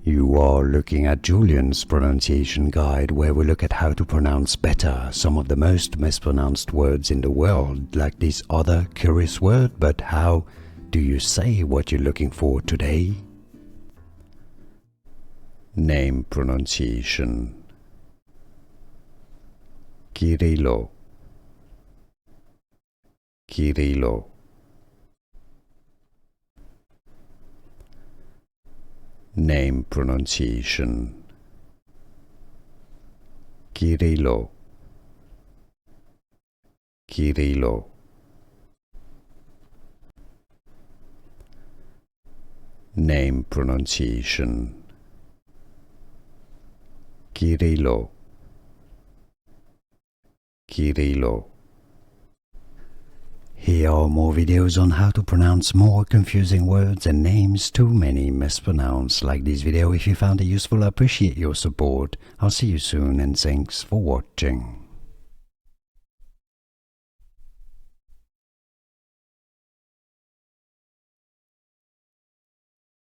You are looking at Julian's pronunciation guide, where we look at how to pronounce better some of the most mispronounced words in the world, like this other curious word. But how do you say what you're looking for today? Name pronunciation. Kyrylo, Kyrylo. Name pronunciation. Kyrylo, Kyrylo. Name pronunciation. Kyrylo, Kyrylo. Here are more videos on how to pronounce more confusing words and names too many mispronounced. Like this video if you found it useful. I appreciate your support. I'll see you soon and thanks for watching.